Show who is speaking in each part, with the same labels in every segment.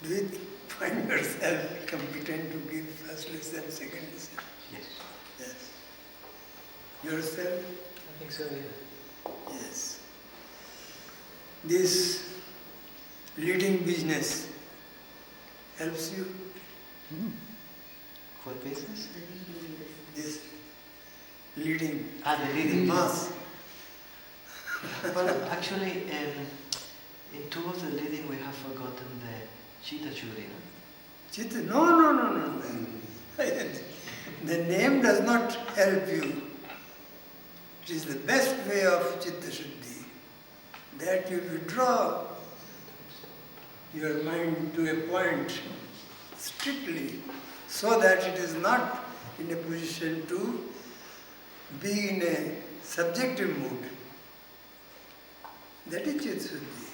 Speaker 1: Do you find yourself competent to give first lesson, second lesson?
Speaker 2: Yes.
Speaker 1: Yes. Yourself?
Speaker 2: I think so, yeah.
Speaker 1: Yes. This leading business helps you?
Speaker 2: What business?
Speaker 1: This leading.
Speaker 2: The leading
Speaker 1: mass.
Speaker 2: Well, actually, in two of the leading we have forgotten the Chitta Churi, no?
Speaker 1: Chitta? No. The name does not help you. It is the best way of Chitta Shuddhi, that you withdraw your mind to a point strictly, so that it is not in a position to be in a subjective mood. That is Chitta Shuddhi.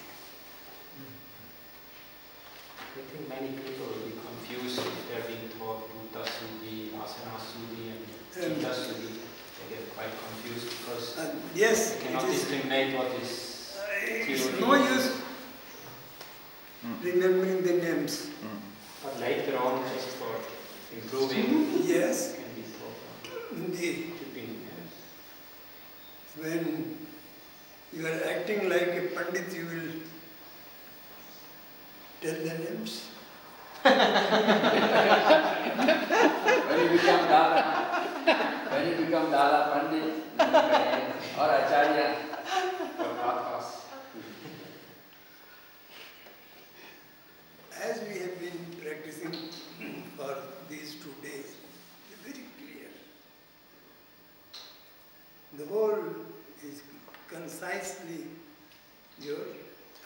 Speaker 3: I think many people will be confused if they're being taught Bhutta Suddhi, Asana Suddhi and Chitta Suddhi. They get quite confused because
Speaker 1: yes,
Speaker 3: they cannot discriminate what is
Speaker 1: it's
Speaker 3: theory.
Speaker 1: no use remembering the names.
Speaker 3: But later on, just for improving,
Speaker 1: Yes,
Speaker 3: can be taught.
Speaker 1: indeed.
Speaker 3: Keeping,
Speaker 1: When you are acting like a Pandit, you will tell the names.
Speaker 4: When you become Dada Pandit, or Acharya,
Speaker 3: or Pathas.
Speaker 1: As we have been practicing for these 2 days, it's very clear. The whole is concisely your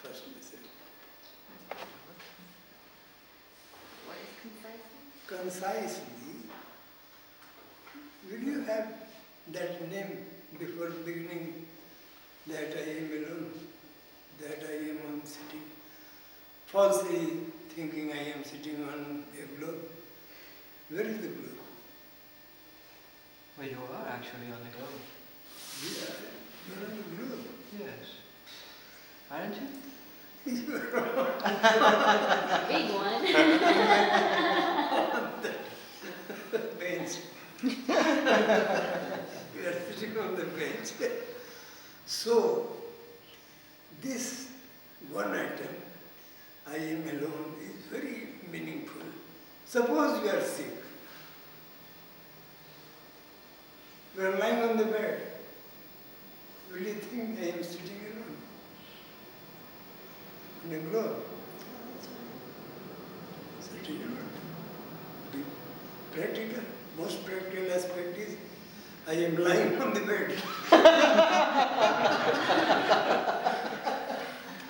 Speaker 1: first message.
Speaker 5: What is concisely?
Speaker 1: Concisely, will you have that name before beginning, that I am alone, that I am on sitting, falsely thinking I am sitting on a globe? Where is the globe?
Speaker 2: Well, you are actually on the globe.
Speaker 1: You are on the globe.
Speaker 2: Yes. Aren't you?
Speaker 1: You are
Speaker 5: Big one.
Speaker 1: on the bench. You are sitting on the bench. So, this one item, I am alone, is very meaningful. Suppose you are sick. You are lying on the bed. Will you think I am sitting alone? On a globe? Certainly not. Be practical. Most practical aspect is I am lying on the bed.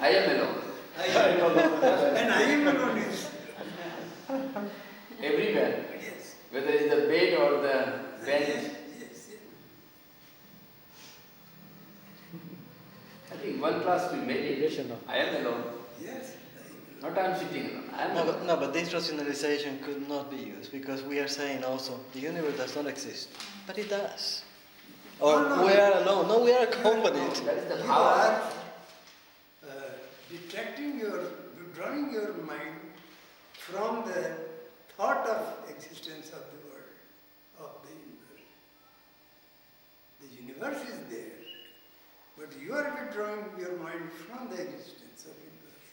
Speaker 4: I am alone.
Speaker 1: I am alone. And I am alone is
Speaker 4: Everywhere.
Speaker 1: yes.
Speaker 4: Whether it's the bed or the bench.
Speaker 1: Yes.
Speaker 4: I think one class we made it. I am alone.
Speaker 1: Yes.
Speaker 4: Not I am sitting alone. I am
Speaker 2: No,
Speaker 4: alone.
Speaker 2: but this rationalization could not be used because we are saying also the universe does not exist, but it does. Or
Speaker 1: No.
Speaker 2: we are alone. No, we are accompanied.
Speaker 4: That is the
Speaker 1: You
Speaker 4: power.
Speaker 1: are withdrawing your mind from the thought of existence of the world, of the universe. The universe is there, but you are withdrawing your mind from the existence of the universe.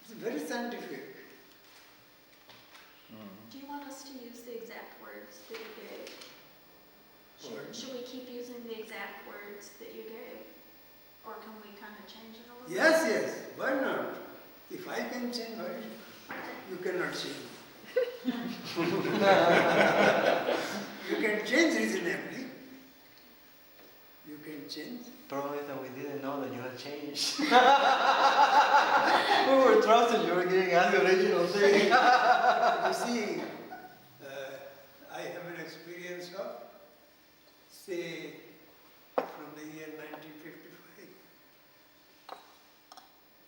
Speaker 1: It's very scientific.
Speaker 6: Do you want us to use the exact words that you gave?
Speaker 1: Pardon?
Speaker 6: Should we keep using the exact words that you gave? Or can we kind of change it a little
Speaker 1: Yes, why not? If I can change, why you cannot change? You can change reasonably. You can change.
Speaker 2: Probably that we didn't know that you had changed. We were trusting you were giving us the original thing.
Speaker 1: You see, I have an experience of, say, from the year 1955,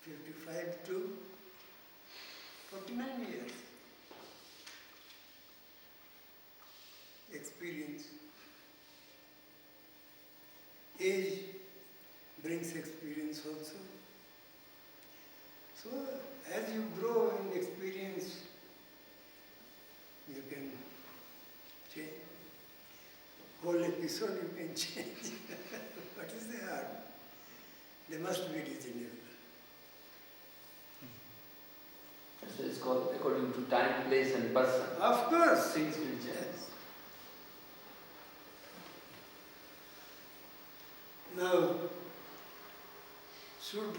Speaker 1: 55 to 49 years. Experience. Age brings brings experience also. So as you grow in experience, you can change. Whole episode you can change. What is the harm? They must be reasonable.
Speaker 4: So it's called according to time, place and person.
Speaker 1: Of course.
Speaker 4: Things will change.
Speaker 1: Yes. Now, should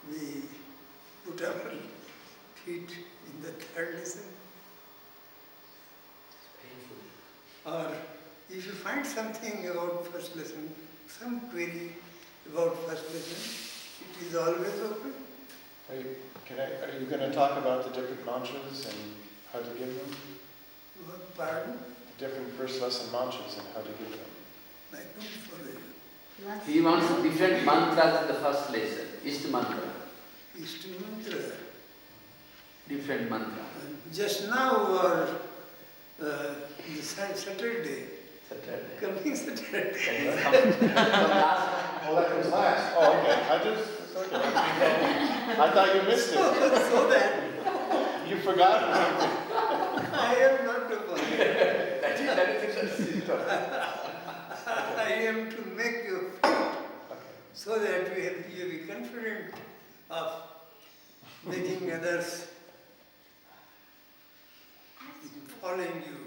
Speaker 1: we put our feet in the third lesson?
Speaker 3: It's painful.
Speaker 1: Or if you find something about first lesson, some query about first lesson, it is always open.
Speaker 7: Are you going to talk about the different mantras and how to give them?
Speaker 1: Pardon?
Speaker 7: Different first lesson mantras and how to give them.
Speaker 1: I couldn't follow you.
Speaker 4: He wants different mantras in the first lesson. Ishta mantra.
Speaker 1: Ishta mantra.
Speaker 4: Different mantra.
Speaker 1: Just now or the Saturday.
Speaker 4: Saturday.
Speaker 1: Coming Saturday.
Speaker 7: Oh, that comes last. Oh, okay. I thought you missed it.
Speaker 1: So that
Speaker 7: You forgot something.
Speaker 1: I am not to forget.
Speaker 4: That is interesting.
Speaker 1: I am to make you so that you be confident of making others following you.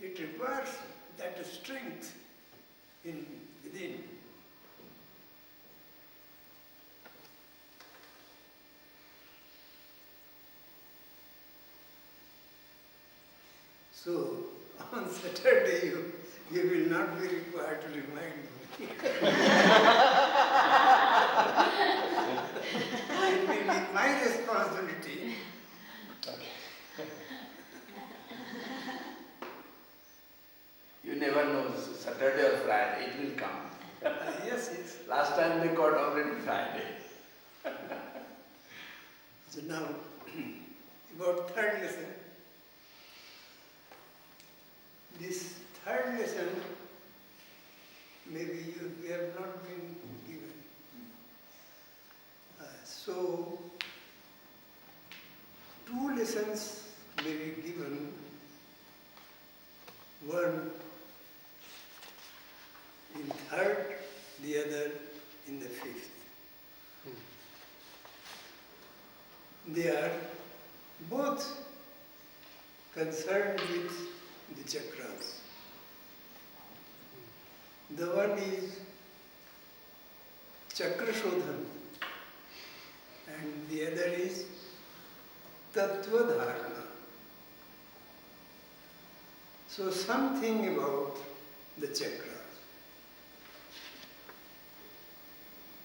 Speaker 1: It requires that strength within. So, on Saturday you will not be required to remind me. It will be my responsibility.
Speaker 4: You never know, Saturday or Friday, it will come.
Speaker 1: Yes, yes.
Speaker 4: Last time they got already Friday.
Speaker 1: So now, about third lesson. This third lesson, maybe you have not been given. So, 2 lessons may be given, one in third, the other in the 5th. They are both concerned with the chakras. The one is chakra shodhan and the other is tattva dharana. So something about the chakras.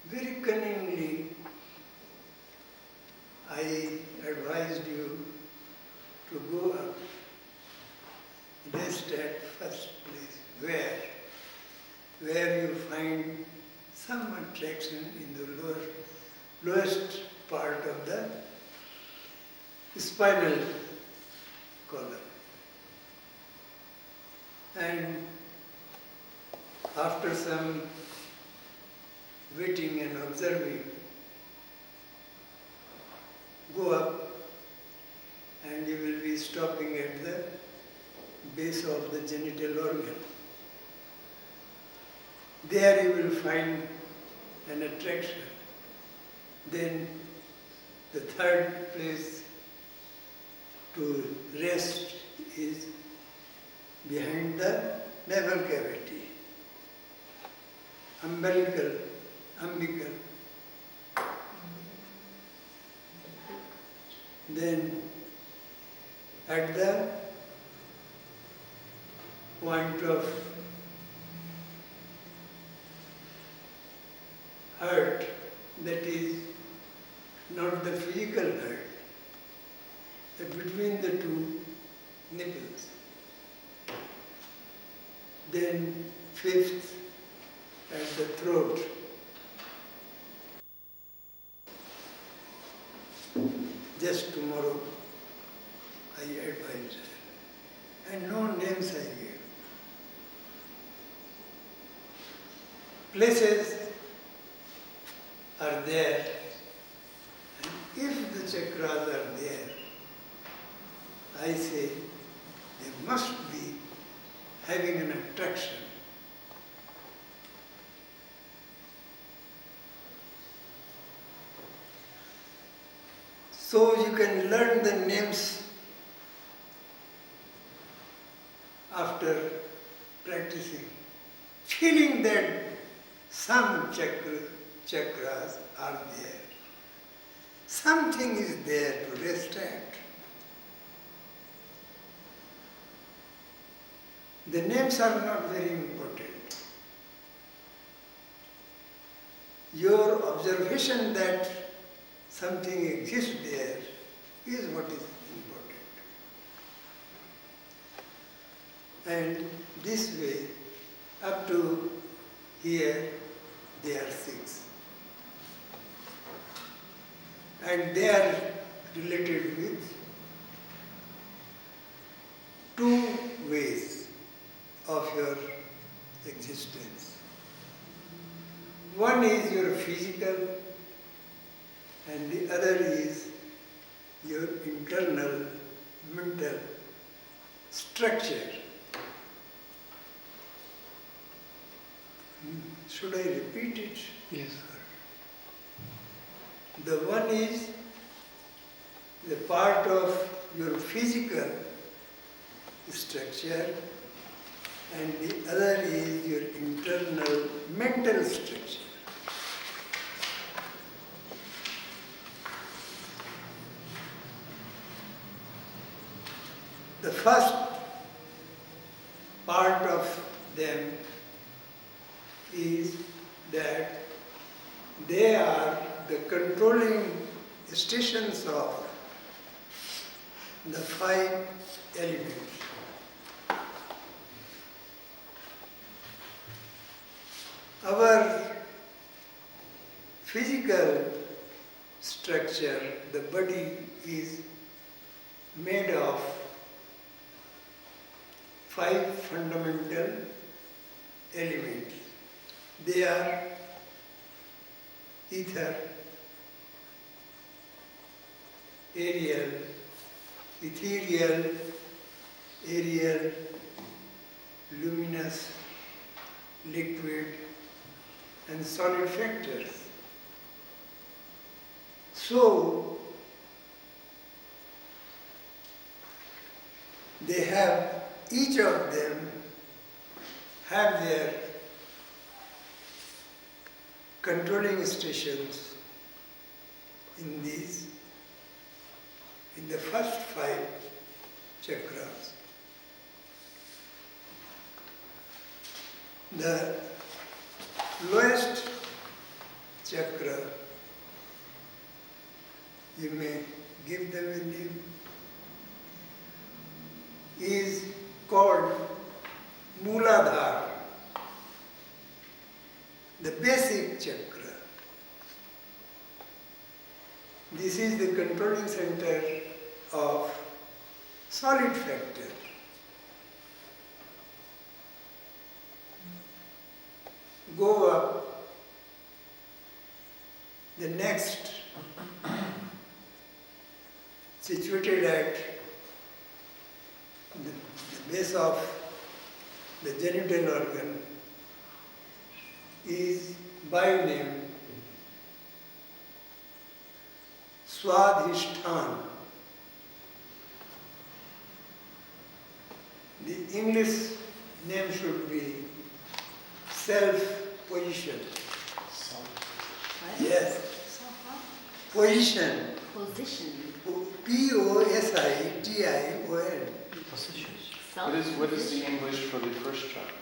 Speaker 1: Very cunningly I advised you to go up, rest at first place, where you find some attraction in the lowest part of the spinal column. And after some waiting and observing, go up and you will be stopping at the base of the genital organ. There you will find an attraction. Then the third place to rest is behind the navel cavity, umbilical. Then at the point of hurt, that is not the physical hurt, but between the 2 nipples. Then 5th at the throat. Just tomorrow I advised her, and no names I gave. places are there, and if the chakras are there, I say they must be having an attraction. So you can learn the names after practicing, feeling that some chakras are there. Something is there to rest at. The names are not very important. Your observation that something exists there is what is important. And this way, up to here, they are 6. And they are related with 2 ways of your existence. One is your physical, and the other is your internal mental structure. Should I repeat it?
Speaker 2: Yes.
Speaker 1: The one is the part of your physical structure, and the other is your internal mental structure. The first part of them is that they are the controlling stations of the 5 elements. Our physical structure, the body, is made of 5 fundamental elements. They are ether, aerial, ethereal, aerial, luminous, liquid, and solid factors. So, they have, each of them have their controlling stations in these, in the first 5 chakras. The lowest chakra, you may give them a name, is called Mooladhara, the basic chakra. This is the controlling center of solid factor. Go up, the next, situated at the base of the genital organ, is by name Swadhisthana. The English name should be self-position. Yes, position.
Speaker 5: Position.
Speaker 1: P-O-S-I-T-I-O-N.
Speaker 7: What is the English for the first chakra?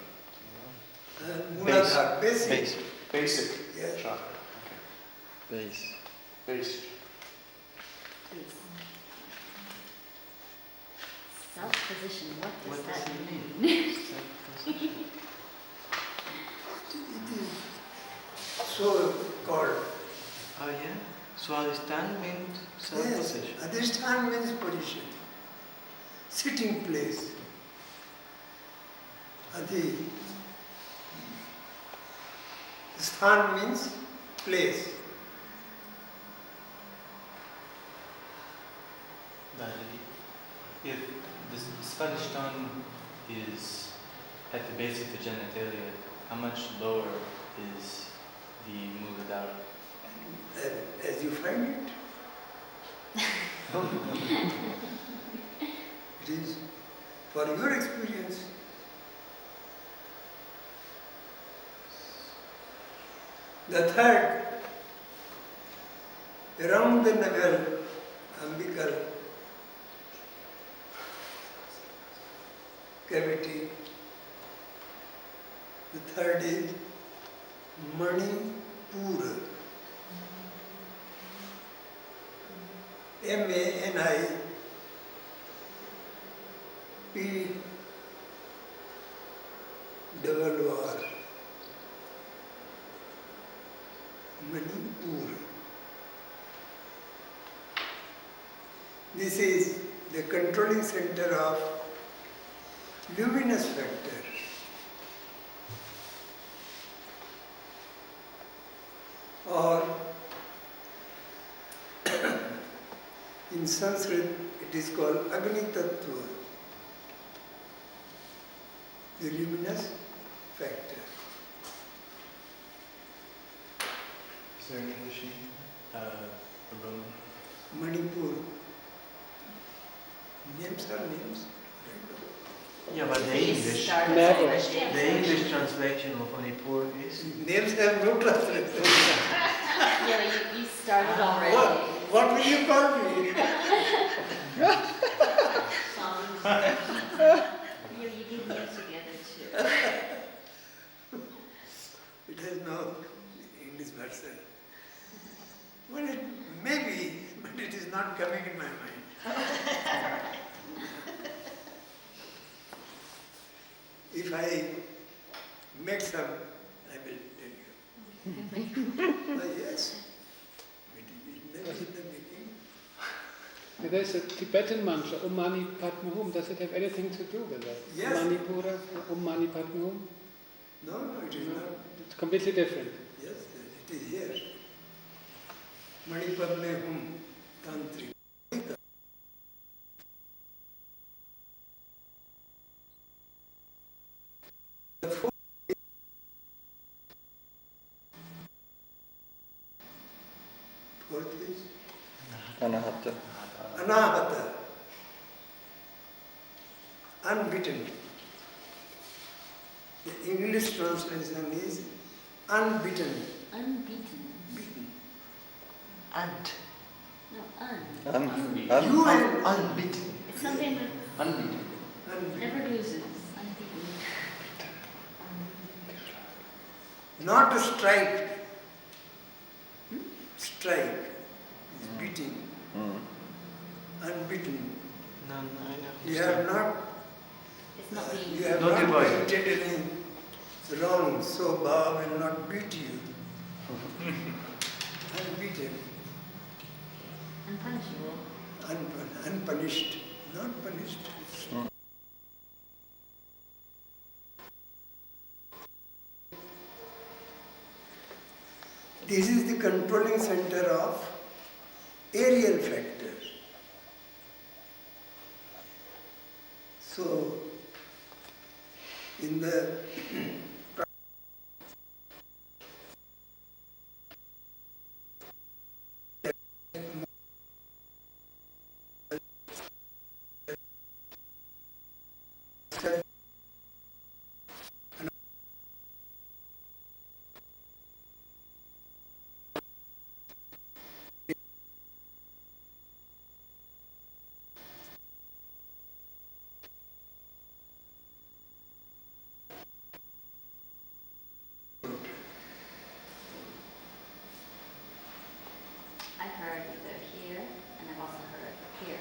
Speaker 1: Mooladhara, basic.
Speaker 2: Base.
Speaker 7: Basic
Speaker 1: Yes.
Speaker 7: chakra.
Speaker 2: Base.
Speaker 7: Okay. Base.
Speaker 5: Self-position, what
Speaker 2: What
Speaker 5: does
Speaker 2: does
Speaker 5: that
Speaker 2: it
Speaker 5: mean?
Speaker 2: Self-position.
Speaker 1: It is so called.
Speaker 2: Oh yeah? Swadhisthana means self-position.
Speaker 1: Yes, Adhisthana means position, sitting place. Adi. Sthan means place.
Speaker 8: That if this Svadhisthana is at the base of the genitalia, how much lower is the Muladhara?
Speaker 1: As you find it. It is for your experience. The third, around the navel, umbilical cavity. The third is Manipura. Manipur. Manipur. This is the controlling center of luminous factor. Or in Sanskrit it is called Agni Tattva, the luminous factor.
Speaker 8: Is there an English name? Roman?
Speaker 1: Manipur. Names are names.
Speaker 2: Yeah, but the English,
Speaker 5: Never.
Speaker 2: the English translation of Manipur is.
Speaker 1: Names have no translation.
Speaker 5: Yeah, you started already.
Speaker 1: What will you call me?
Speaker 5: You give names together too.
Speaker 1: It has no English version. Well, it may be, but it is not coming in my mind. If I make some, I will tell you. Yes, it may be in the making.
Speaker 9: There's a Tibetan mantra, Om Mani Padme Hum. Does it have anything to do with that?
Speaker 1: Yes.
Speaker 9: Manipura, Om Mani Padme Hum?
Speaker 1: No, it is not.
Speaker 9: It's completely different.
Speaker 1: Yes, it is here. Manipadme Hum Tantri. The fourth is
Speaker 2: Anahata.
Speaker 1: Anahata. Unbeaten. The English translation is unbeaten.
Speaker 5: Unbeaten.
Speaker 1: Beaten.
Speaker 2: Ant.
Speaker 5: No,
Speaker 2: Unbeaten.
Speaker 5: It's something that
Speaker 8: Unbeaten.
Speaker 1: Unbeaten.
Speaker 5: never loses. Unbeaten.
Speaker 1: Not strike. Strike. It's beating. Unbeaten.
Speaker 2: No, I know.
Speaker 1: You have not.
Speaker 5: It's not being.
Speaker 1: You have
Speaker 2: Not
Speaker 1: not
Speaker 2: divided.
Speaker 1: committed any wrong, so Baba will not beat you. Unbeaten,
Speaker 5: Unpunishable.
Speaker 1: unpunished, not punished. This is the controlling center of aerial factor. So, in the
Speaker 5: I've heard either here, and I've also heard here.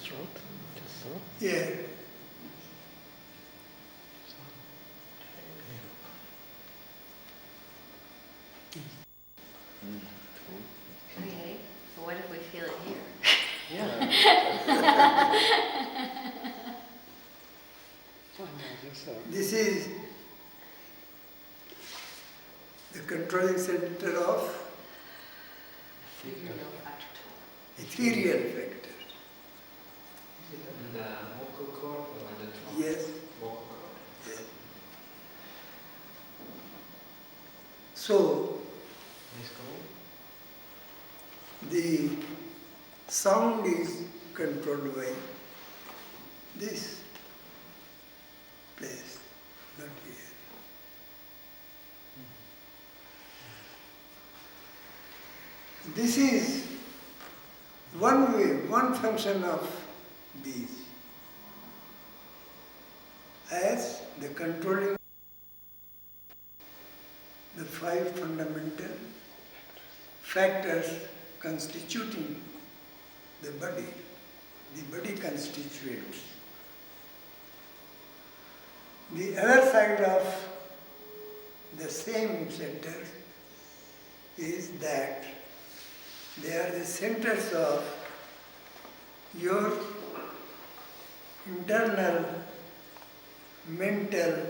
Speaker 9: Throat? Just throat?
Speaker 1: yeah,
Speaker 5: Okay, but what if we feel it here?
Speaker 8: Yeah.
Speaker 9: Oh, no, just so.
Speaker 1: This is the controlling center of
Speaker 5: Ethereal factor.
Speaker 1: ethereal factor.
Speaker 3: Is it on the vocal cord or on the top?
Speaker 1: Yes,
Speaker 3: Vocal cord.
Speaker 1: yes. So,
Speaker 8: Please go.
Speaker 1: the sound is controlled by this place, not here. This is one way, one function of these, as the controlling the five fundamental factors constituting the body constituents. The other side of the same center is that they are the centers of your internal mental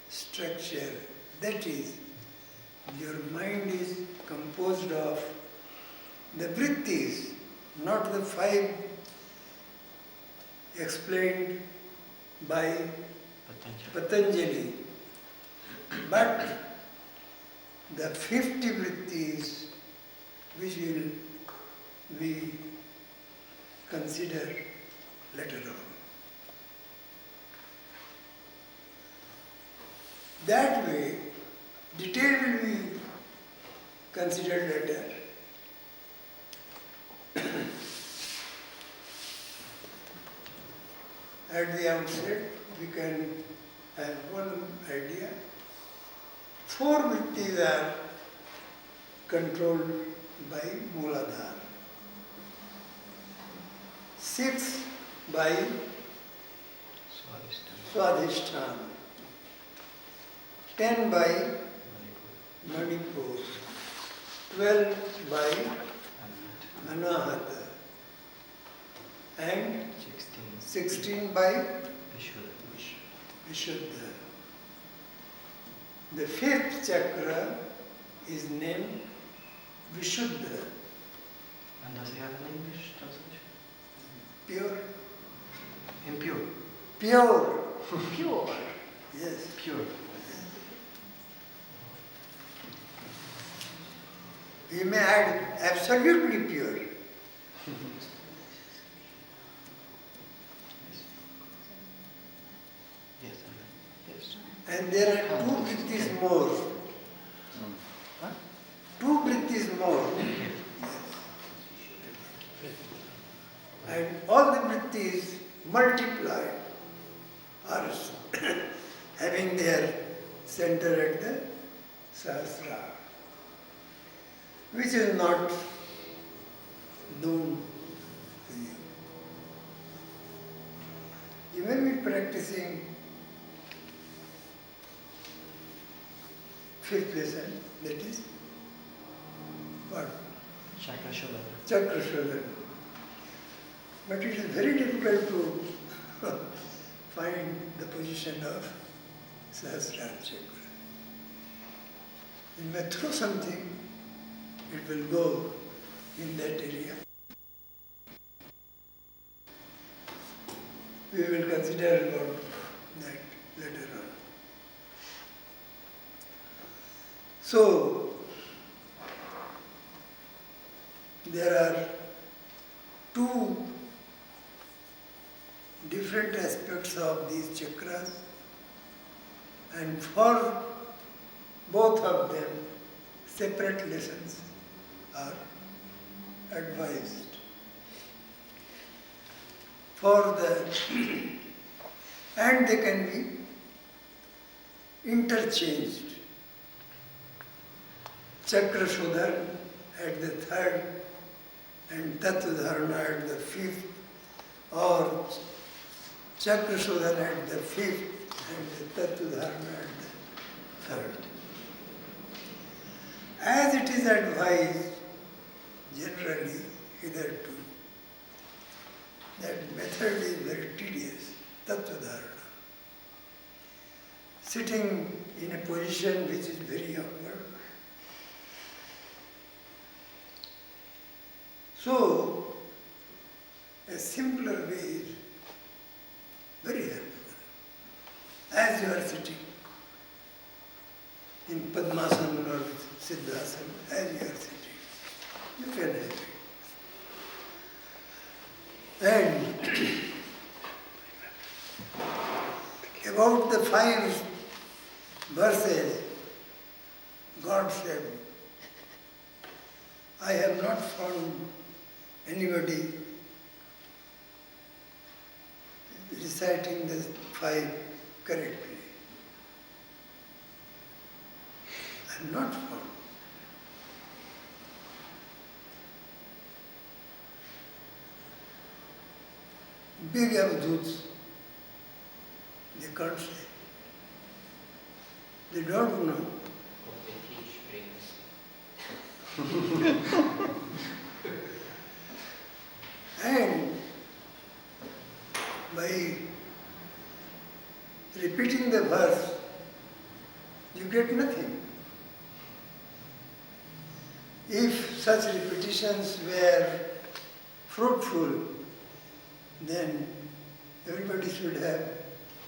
Speaker 1: structure. That is, your mind is composed of the vrittis, not the five explained by Patanjali, but the 50 vrittis which will be considered later on. That way, detail will be considered later. At the outset, we can have one idea. 4 vrittis are controlled by Mooladhara, 6 by Swadhisthana, 10 by Manipur, 12 by Anahata, and 16 by Vishuddha. The 5th chakra is named Vishuddha,
Speaker 2: And does he have an English translation?
Speaker 1: pure.
Speaker 2: Impure.
Speaker 1: Pure,
Speaker 5: Pure.
Speaker 1: yes.
Speaker 2: Pure.
Speaker 1: We may add absolutely pure.
Speaker 2: Yes, yes.
Speaker 1: And there are 2 vrittis more.
Speaker 2: Huh?
Speaker 1: 2 vrittis more. And all the vrittis multiplied are having their center at the Sahasrara, which is not known to you. You may be practicing 5th lesson, that is what?
Speaker 2: Chakra Shodhana.
Speaker 1: Chakra Shodhana. But it is very difficult to find the position of Sahasrara chakra. You may throw something, it will go in that area. We will consider about that later on. So, there are 2 different aspects of these chakras, and for both of them separate lessons are advised. And they can be interchanged. Chakra Shodhana at the 3rd and Tattva Dharana at the 5th, or Chakra Shodhana at the 5th and the Tattva Dharana at the 3rd. As it is advised generally hitherto, that method is very tedious, tattva-dharana. Sitting in a position which is very awkward. So, a simpler way is very helpful. As you are sitting in Padmasana or Siddhasana, as you are sitting, you can have it. And about the 5 verses, God said, I have not found anybody reciting the 5 correctly. I have not found. Big avadhuts, they can't say. They don't know.
Speaker 3: What they teach brings.
Speaker 1: And by repeating the verse, you get nothing. If such repetitions were fruitful, then everybody should have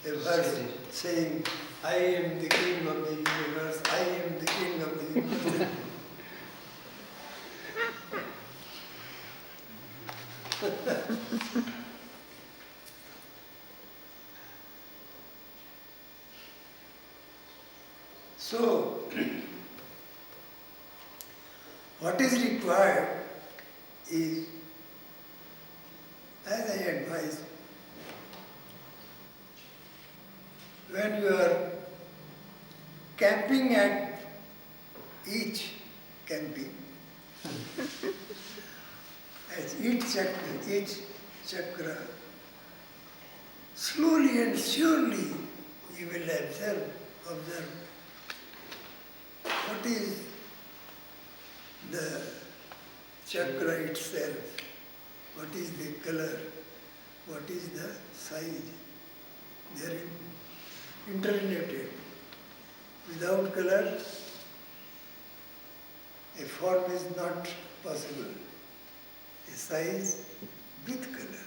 Speaker 1: a verse saying, I am the king of the universe, I am the king of the universe. So, what is required is, as I advise, when you are camping at each camping, as each chakra, slowly and surely you will observe what is the chakra itself, what is the color, what is the size. They are interrelated. Without color, a form is not possible. A size with color.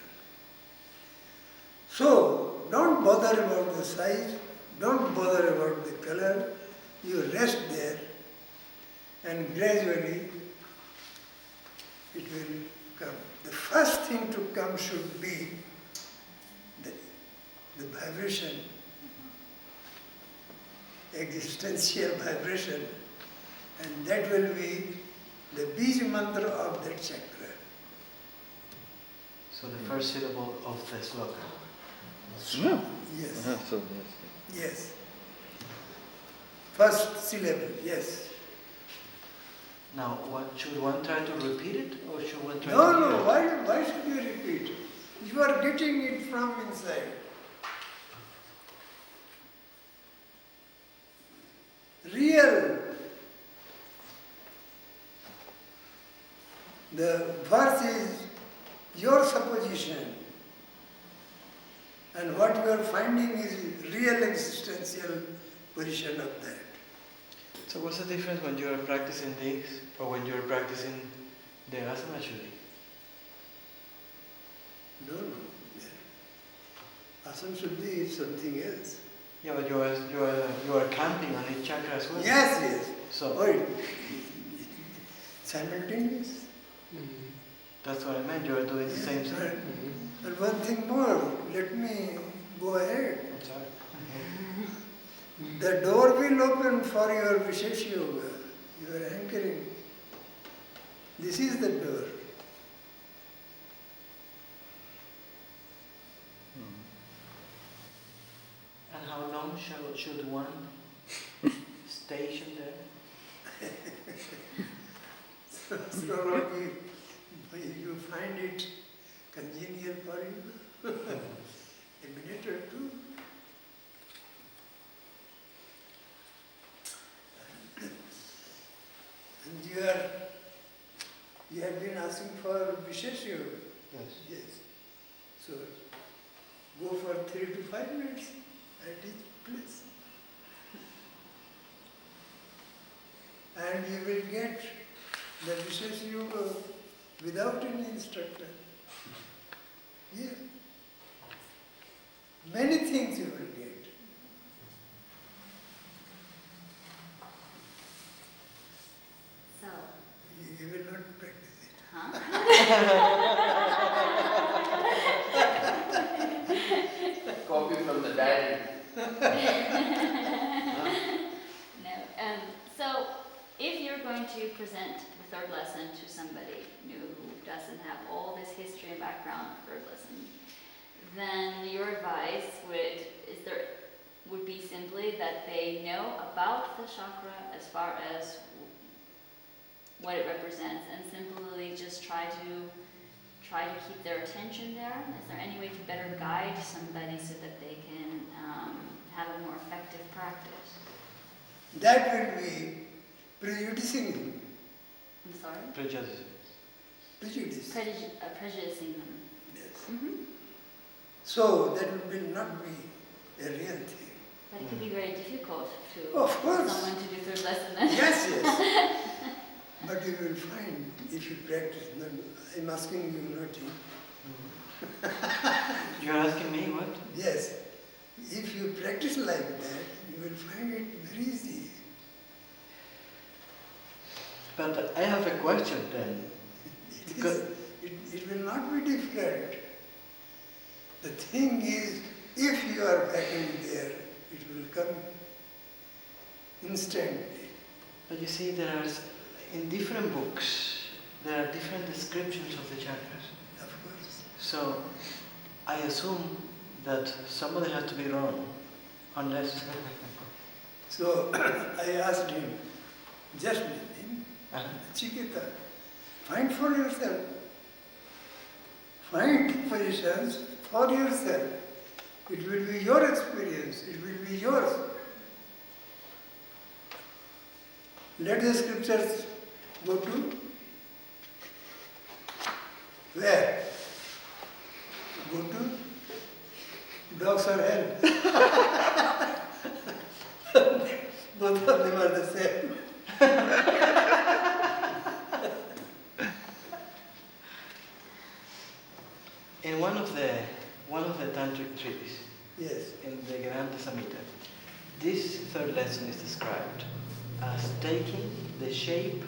Speaker 1: So, don't bother about the size, don't bother about the color, you rest there and gradually it will come. The first thing to come should be the vibration, existential vibration, and that will be the Bij mantra of that chakra.
Speaker 2: So the first syllable of the sloka.
Speaker 1: Yes.
Speaker 10: So,
Speaker 1: Yes. First syllable, yes.
Speaker 2: Now, should one try to repeat it, or should one try
Speaker 1: No,
Speaker 2: to
Speaker 1: no, why should you repeat? You are getting it from inside. Real. The verse is your supposition. And what you are finding is real existential position of that.
Speaker 2: So what's the difference when you are practicing this or when you are practicing the asana Shri?
Speaker 1: No. Asana Shuddhi is something else.
Speaker 2: Yeah, but you are camping on each chakra as well.
Speaker 1: Yes.
Speaker 2: So
Speaker 1: Simultaneous.
Speaker 2: that's what I meant. You are doing the same thing.
Speaker 1: Right. And one thing more, let me go ahead.
Speaker 2: I'm sorry.
Speaker 1: The door will open for your Vishesh Yoga. You are anchoring. This is the door.
Speaker 2: And how long should one station there?
Speaker 1: So long you find it congenial for you, a minute or two. for Vishesh Yoga.
Speaker 2: Yes.
Speaker 1: Yes. So go for 3 to 5 minutes at each place. And you will get the Vishesh Yoga without any instructor. Yeah. Many things you will get.
Speaker 5: So,
Speaker 1: You will not practice it.
Speaker 5: huh?
Speaker 4: Copy from the diary.
Speaker 5: No. So, if you're going to present the third lesson to somebody new who doesn't have all this history and background of third lesson, then your advice would be simply that they know about the chakra as far as what it represents, and simply just try to keep their attention there. Is there any way to better guide somebody so that they can have a more effective practice?
Speaker 1: That will be prejudicing him.
Speaker 5: I'm sorry?
Speaker 2: Prejudice.
Speaker 1: Prejudice.
Speaker 5: Prejudicing them.
Speaker 1: Yes.
Speaker 5: Mm-hmm.
Speaker 1: So that will not be a real thing.
Speaker 5: But it could be very difficult to
Speaker 1: Of course.
Speaker 5: someone to do third lesson then.
Speaker 1: Yes, yes. But you will find if you practice. No, I'm asking you, not him.
Speaker 2: You're asking me what?
Speaker 1: Yes. If you practice like that, you will find it very easy.
Speaker 2: But I have a question then.
Speaker 1: It will not be difficult. The thing is, if you are backing there, it will come instantly.
Speaker 2: But you see, in different books, there are different descriptions of the chakras.
Speaker 1: Of course.
Speaker 2: So, I assume that somebody has to be wrong, unless...
Speaker 1: So I asked him, just with him,
Speaker 2: Uh-huh.
Speaker 1: Chikita, find for yourself. Find positions for yourself. It will be your experience. It will be yours. Let the scriptures go to where? Go to dogs or hell. Both of them are the same.
Speaker 2: In one of the tantric treatises,
Speaker 1: Yes.
Speaker 2: in the Granta Samhita, this third lesson is described as taking the shape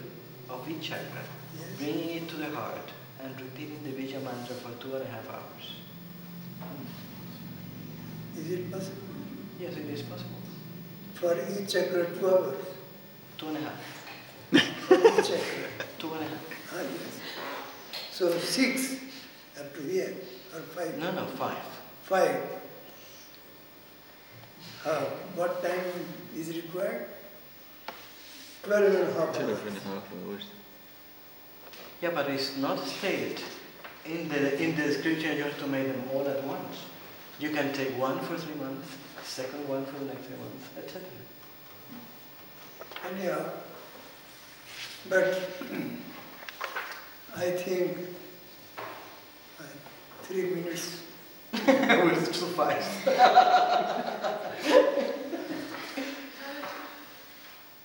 Speaker 2: of each chakra,
Speaker 1: Yes.
Speaker 2: bringing it to the heart, and repeating the Bija mantra for 2.5 hours.
Speaker 1: Is it possible?
Speaker 2: Yes, it is possible.
Speaker 1: For each chakra 2 hours.
Speaker 2: 2.5.
Speaker 1: For each chakra.
Speaker 2: 2.5.
Speaker 1: Ah, yes. So 6 up to here, or 5?
Speaker 2: No, 5.
Speaker 1: 5. What time is required? 12.5 hours.
Speaker 2: Yeah, but it's not stated in the description. You have to make them all at once. You can take one for 3 months, second one for the next 3 months, etc.
Speaker 1: Anyhow, but I think 3 minutes
Speaker 2: will suffice.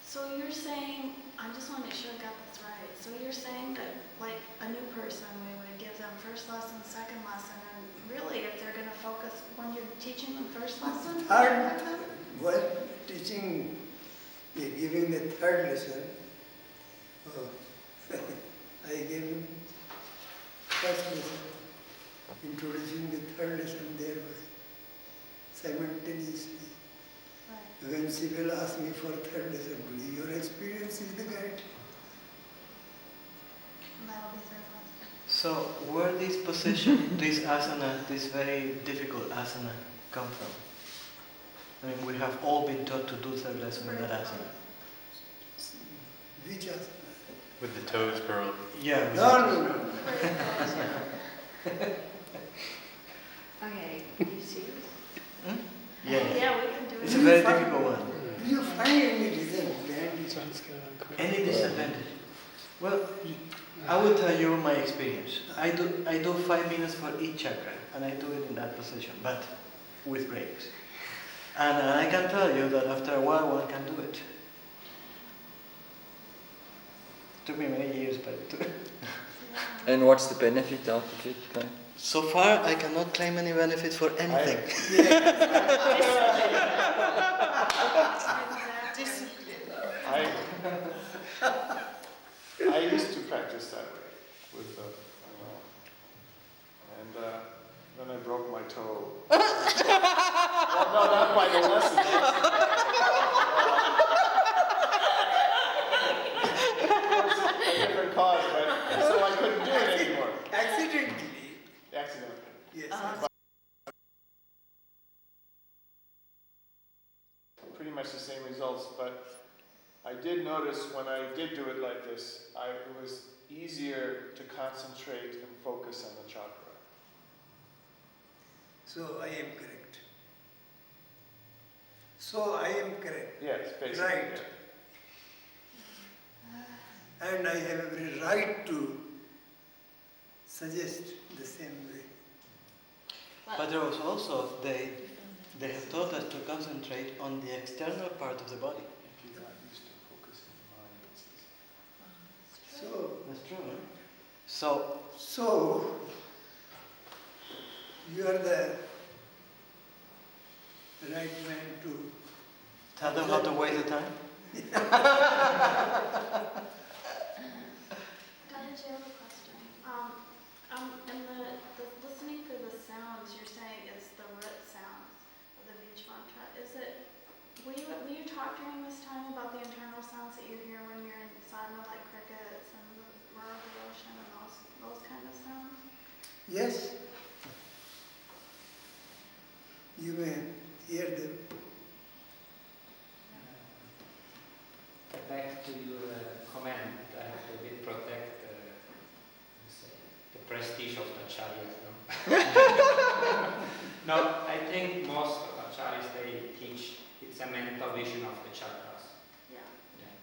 Speaker 6: So you're saying, I just want to make sure I got this right. So you're saying that, like, a new person, we would give them first lesson, second lesson, and really, if they're going to focus when you're teaching them first lesson?
Speaker 1: Third, while teaching, giving the third lesson, I gave him first lesson, introducing the third lesson thereby, simultaneously.
Speaker 6: Right.
Speaker 1: When Sibyl asked me for third lesson, your experience is the guide.
Speaker 6: And that'll be third lesson.
Speaker 2: So, where this position, this asana, this very difficult asana, come from? I mean, we have all been taught to do third lesson in that asana.
Speaker 1: Which asana?
Speaker 8: With the toes curled.
Speaker 2: Yeah.
Speaker 1: No.
Speaker 5: Okay, you serious?
Speaker 2: Hmm? Yeah.
Speaker 6: Yeah, we can do
Speaker 2: It's
Speaker 6: it.
Speaker 2: a very difficult one.
Speaker 1: Do you find any reason behind it?
Speaker 9: Sonst
Speaker 2: Any disadvantage? Well, I will tell you my experience. I do 5 minutes for each chakra, and I do it in that position, but with breaks. And I can tell you that after a while one can do it. Took me many years, but
Speaker 10: And what's the benefit out of it?
Speaker 2: so far I cannot claim any benefit for anything.
Speaker 7: I used to practice that way with the, and then I broke my toe. Well, no, not by the lesson. A different cause, but so I couldn't do it anymore.
Speaker 1: Accidentally.
Speaker 7: Accidentally.
Speaker 1: Yes.
Speaker 7: Pretty much the same results, but I did notice when I did do it like this, it was easier to concentrate and focus on the chakra.
Speaker 1: So I am correct. So I am correct.
Speaker 7: Yes, basically.
Speaker 1: Right. And I have every right to suggest the same way.
Speaker 2: But there was also, they have taught us to concentrate on the external part of the body.
Speaker 7: If you're not used to focusing the mind, it's easy.
Speaker 1: So,
Speaker 2: That's true, right?
Speaker 1: so you are the right man to
Speaker 2: Tell them how to waste the time.
Speaker 6: Dad, I have a question. In the listening for the sounds, you're saying it's the root sounds of the beach mantra. Will you talk during this time about the internal sounds that you hear when you're in sadhana, like crickets and the roar of the ocean and those kind of sounds?
Speaker 1: yes, you may hear them.
Speaker 3: Back to your comment, I have to a bit protect the prestige of the acharyas. No? No, I think most of acharyas, they teach it's a mental vision of the chakras.
Speaker 6: Yeah.
Speaker 3: Yeah.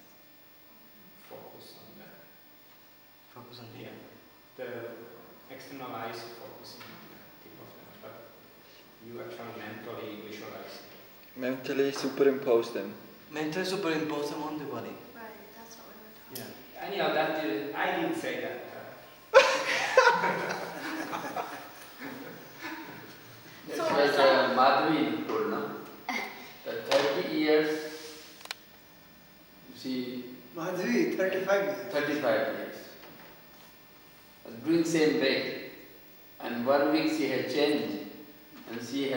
Speaker 3: Focus on the
Speaker 2: Focus on
Speaker 3: the external eyes focusing on the tip of the nose, but you actually mentally visualize it.
Speaker 10: Mentally superimpose them.
Speaker 2: Mentally superimpose them on the body.
Speaker 6: Right, that's what we were talking
Speaker 2: Yeah.
Speaker 3: Anyhow, I didn't say that.
Speaker 4: That's what Madhvi told, no? That 30 years, she,
Speaker 1: Madhvi, 35 years.
Speaker 4: 35 years, was doing same way. And 1 week she had changed, and she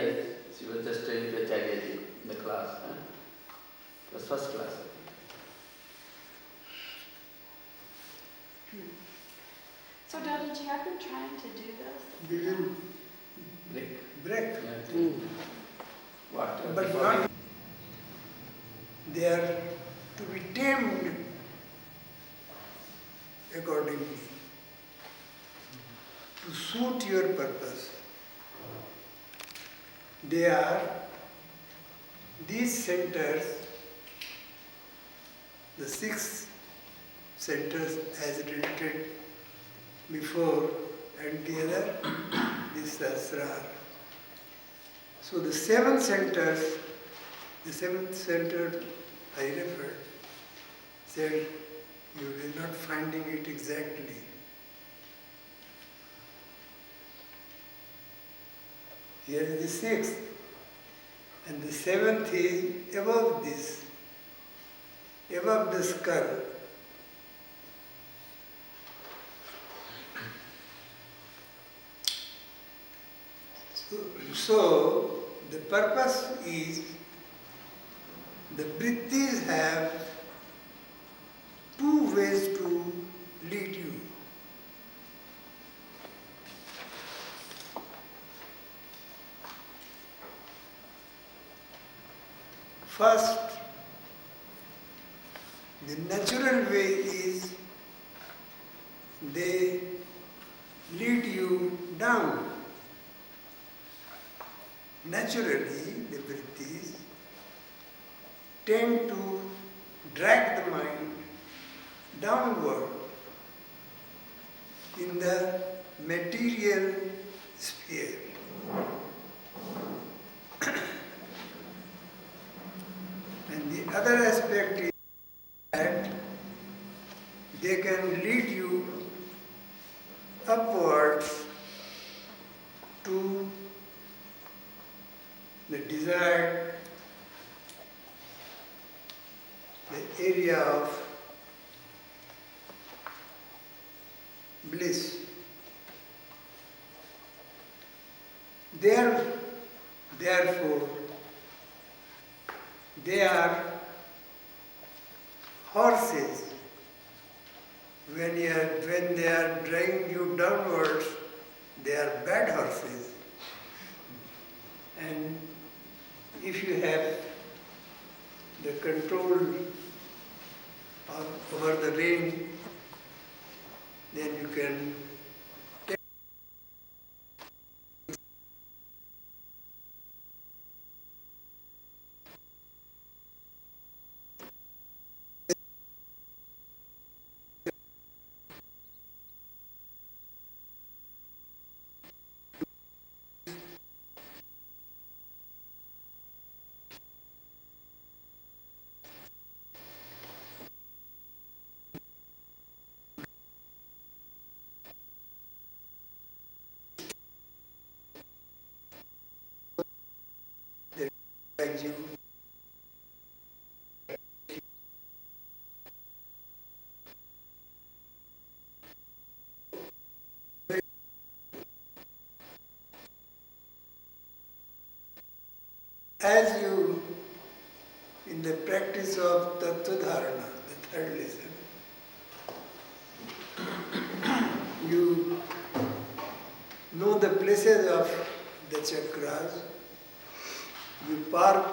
Speaker 4: was just studying the Acharya in the class. Huh? It was first class, I think.
Speaker 6: So, Dadaji, I've been trying to do this.
Speaker 1: We will break.
Speaker 4: Yeah, what?
Speaker 1: But not, they are to be tamed accordingly to suit your purpose. They are these centers, the 6 centers as related before, and the other, this Sahasrara. So the 7 centers, the 7th center I referred, said you are not finding it exactly. Here is the 6th, and the 7th is above this, above the skull. So the purpose is the vrittis have 2 ways to lead you. First, the natural way is they lead you down. Naturally, the vrittis tend to drag the mind downward in the material sphere. And the other aspect is that they can lead you upwards to the desired the area of bliss. Therefore, they are horses. When they are dragging you downwards, they are bad horses. And if you have the control over the rein, then you can take you. As you, in the practice of Tattva-dharana, the third lesson, you know the places of the chakras, you park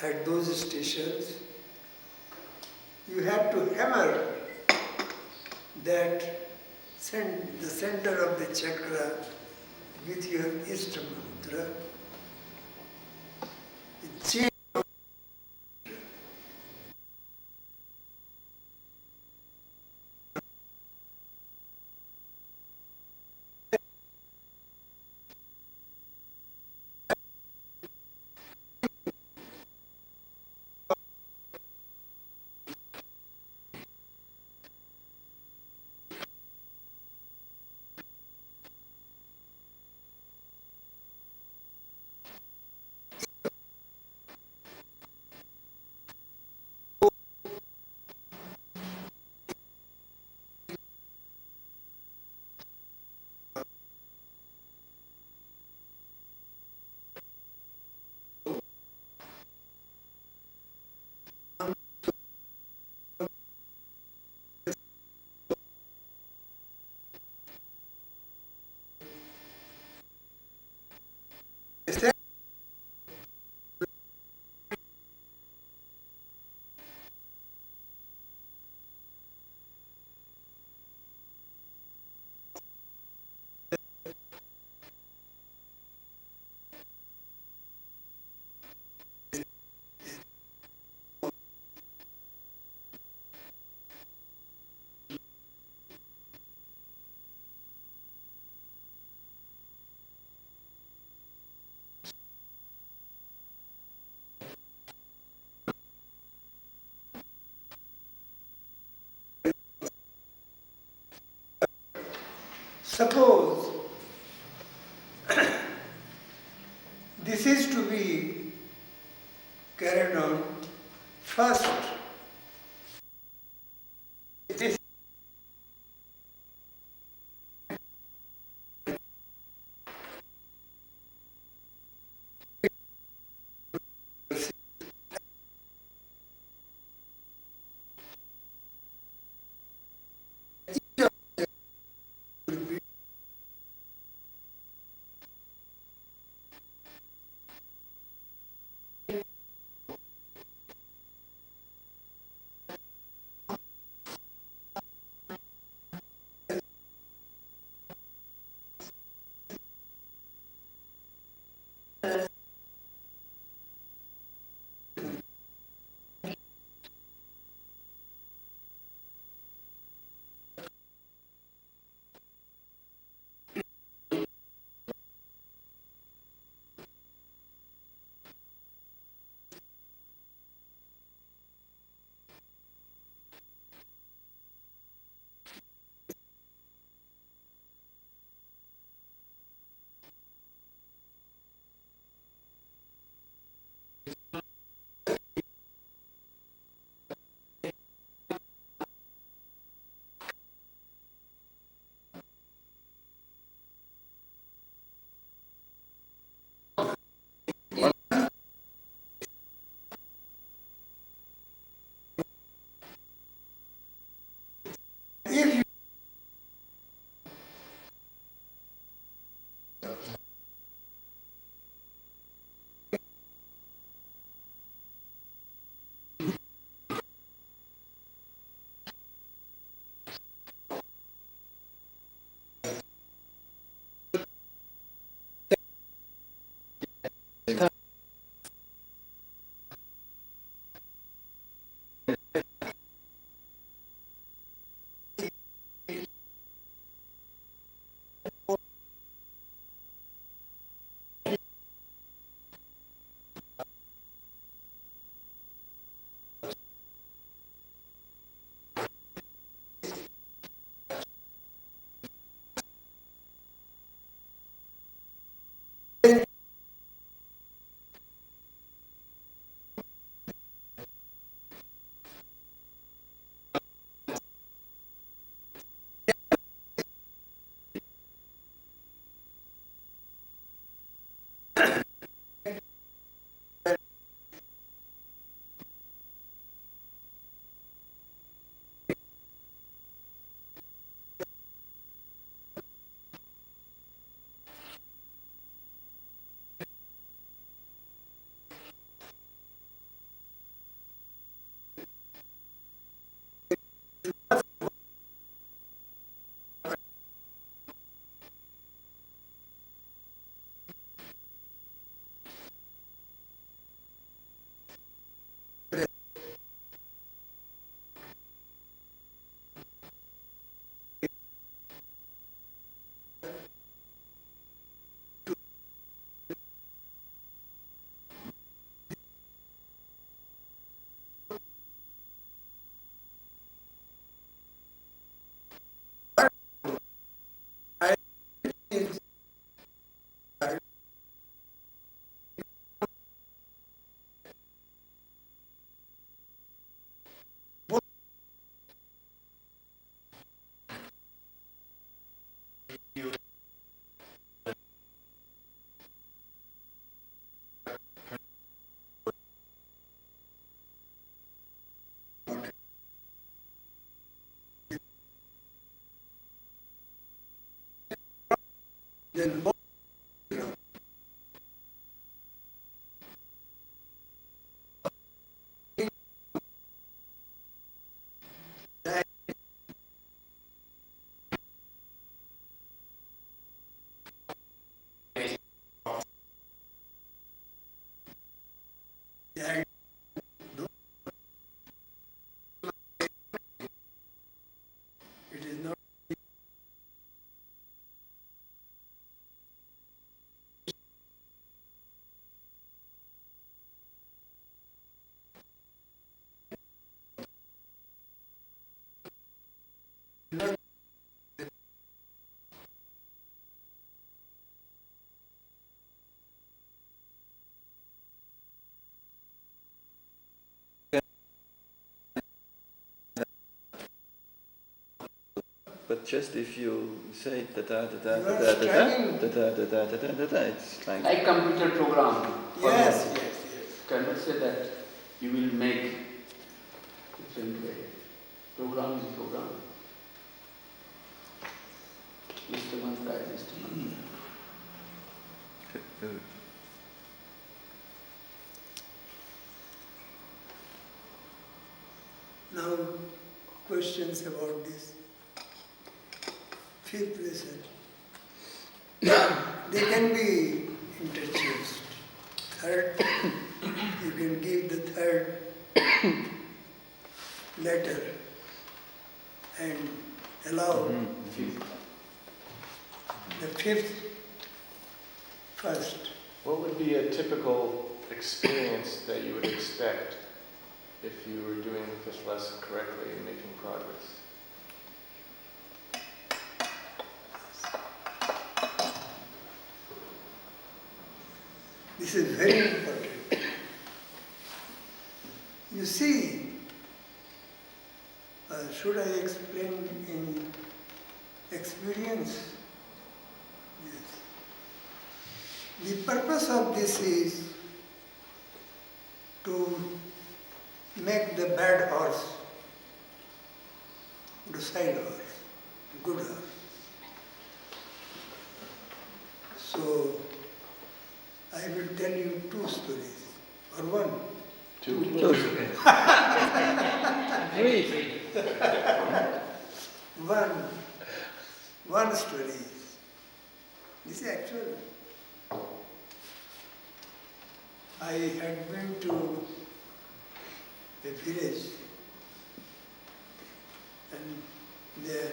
Speaker 1: at those stations, you have to hammer that the center of the chakra with your instrument. Change suppose this is to be carried on first. This then hold it up. That it is not
Speaker 10: But just if you say da da da da
Speaker 1: You
Speaker 10: da
Speaker 1: are
Speaker 10: da da
Speaker 1: struggling.
Speaker 10: da da da da da da da da, it's like
Speaker 4: Like computer program.
Speaker 1: yes,
Speaker 4: format.
Speaker 1: yes.
Speaker 4: Cannot say that you will make different way. Program is program. Just a mantra, just a mantra.
Speaker 1: Now, questions about this fifth lesson. They can be interchanged. Third, you can give the third letter and allow the fifth first.
Speaker 7: What would be a typical experience that you would expect if you were doing this lesson correctly and making progress?
Speaker 1: This is very important. You see, should I explain in experience? Yes. The purpose of this is to make the bad horse docile horse, good horse. So, I will tell you two stories, or one.
Speaker 10: two.
Speaker 9: Three.
Speaker 1: One story. This is actual. I had been to a village, and there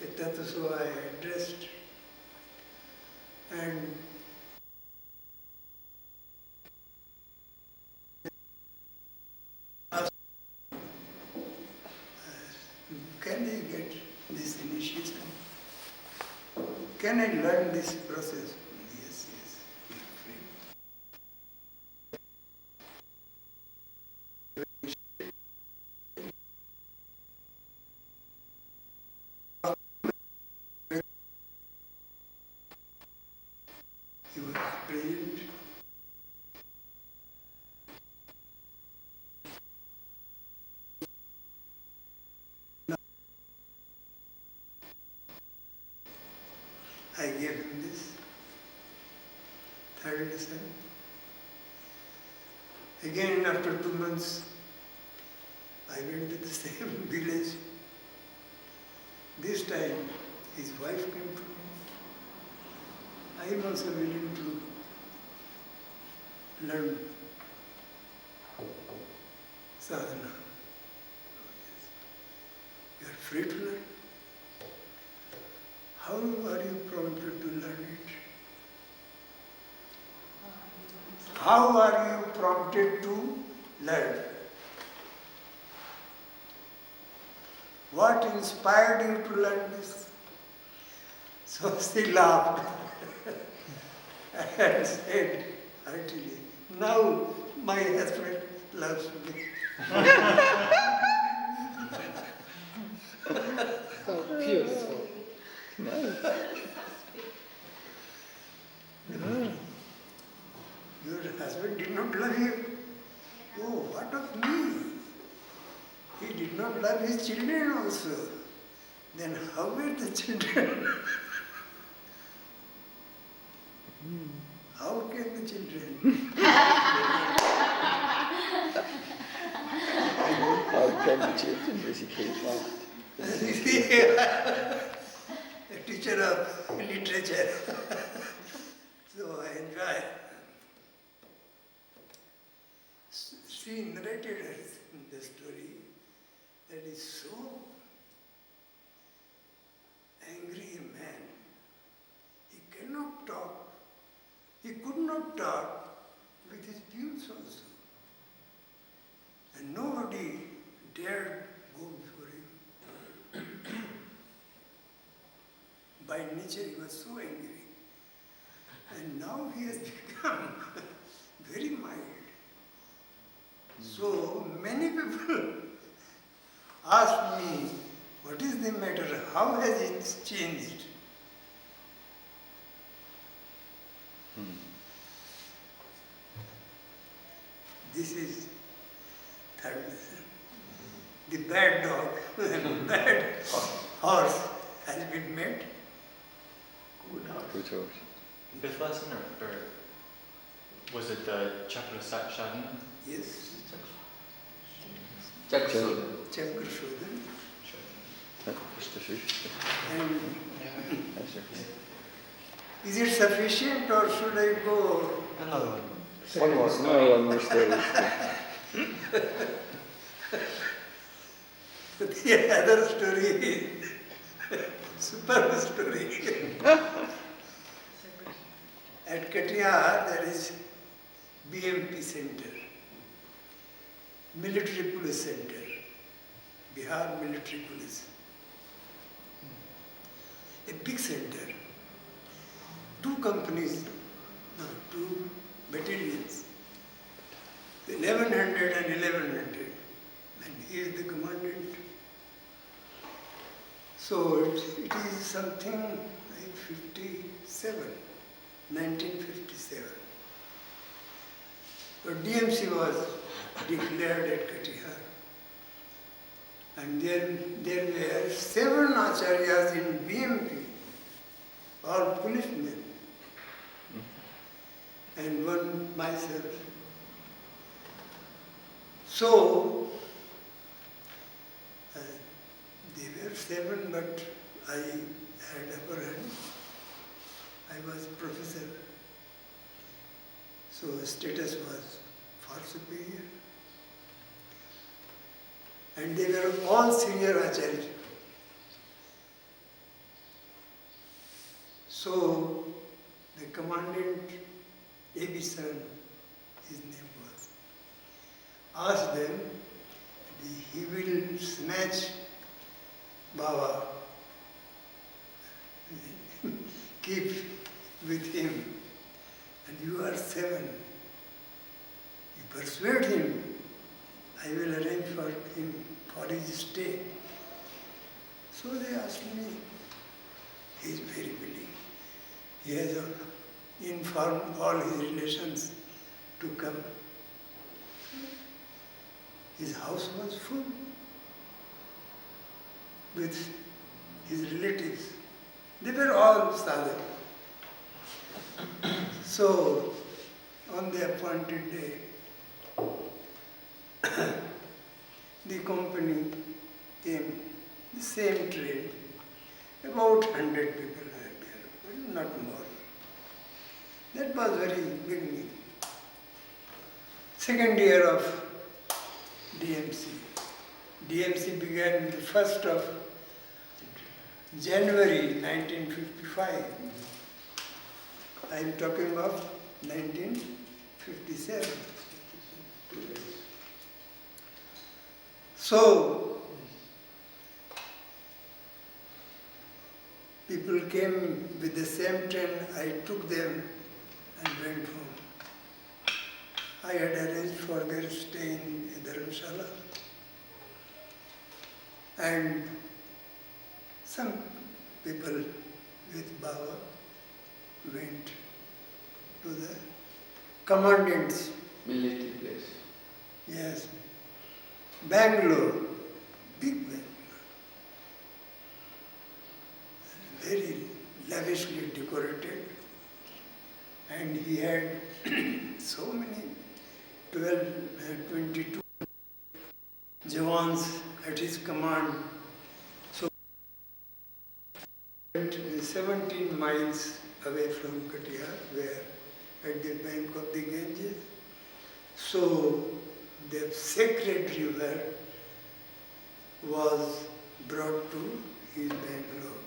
Speaker 1: a Tattva I addressed, and asked, can I get this initiation? Can I learn this process? Yes, yes, you are free. You are brilliant. I gave him this third lesson. Again, after 2 months, I went to the same village. This time, his wife came to me. I am also willing to learn sadhana. You are free to learn. How are you prompted to learn it? How are you prompted to learn? What inspired you to learn this? So she laughed and said heartily, now my husband loves me.
Speaker 9: So pure soul.
Speaker 1: Your husband did not love you. Oh, what of me? He did not love his children also. then how were the children? How can the children?
Speaker 10: How can the children basically fast?
Speaker 1: A teacher of literature. So I enjoy. She narrated the story that is so angry man. He cannot talk. He could not talk with his peons also. And nobody dared go before him. By nature he was so angry. And now he has become very mild. So many people ask me, what is the matter? How has it changed? This is third lesson. The bad dog and bad horse has been met. Good horse.
Speaker 10: Good horse.
Speaker 8: Fifth lesson or was it the Chakra Shadan?
Speaker 1: Yes.
Speaker 4: Chakra.
Speaker 1: Chakra Shodhan.
Speaker 10: That's the fifth.
Speaker 1: And
Speaker 10: That's okay.
Speaker 1: is it sufficient or should I go?
Speaker 2: Another one.
Speaker 10: One more. No, one more story.
Speaker 1: The other story is super story. At Katiyar there is BMP Center, Military Police Center, Bihar Military Police. A big center. Two companies, no, two battalions, 1100 and 1100, and he is the commandant. So it is something like 1957. So DMC was declared at Katihar. And there were 7 acharyas in BMP, all policemen, and one myself. So, they were 7, but I had upper hand. I was professor, so status was far superior. And they were all senior acharyas. So, the commandant, A.B. Saran, his name was, asked them, he will snatch Baba, keep with him, and you are 7. You persuade him, I will arrange for him for his stay. So they asked me, he is very willing. He has informed all his relations to come. His house was full with his relatives. They were all sadhak. So, on the appointed day, the company came, the same train, about 100 people were there, not more. That was very beginning. Second year of DMC. DMC began the 1st of January 1955. I am talking of 1957. So, people came with the same train, I took them and went home. I had arranged for their stay in Dharamshala. And some people with Baba went to the commandant's
Speaker 4: Military place.
Speaker 1: Yes. Bangalore, big Bangalore. Very lavishly decorated. And he had so many, 22 Jawans at his command. So 17 miles away from Katihar, where at the bank of the Ganges. So the sacred river was brought to his Bangalore.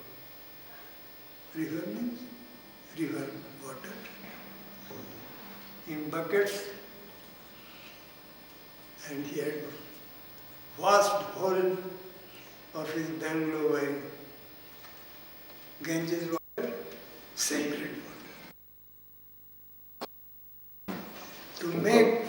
Speaker 1: River means river water. In buckets, and he had vast whole of his Bangalore by Ganges water, sacred water. To make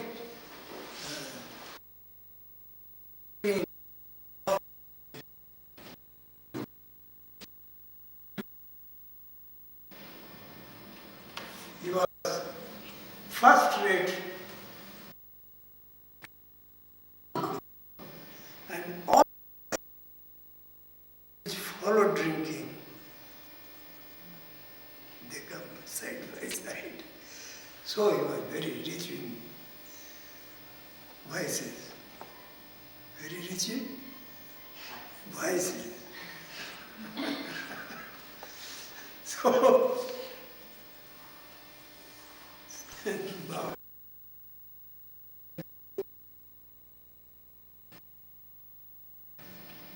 Speaker 1: he was first rate, and all which follow drinking, they come side by side. So he was very rich in vices. Very rich in vices. So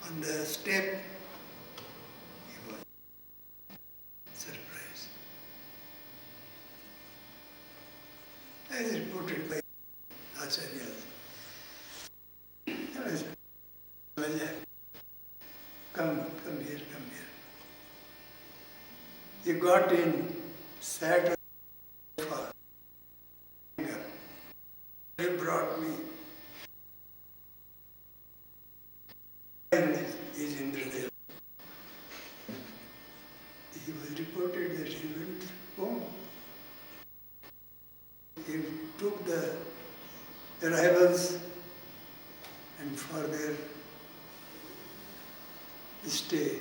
Speaker 1: on the step, he was surprised. As reported by Acharyas. Come here, come here. He got in, sat on the sofa. He brought me. Is Indradev. He was reported that he went home. He took the arrivals and for their stay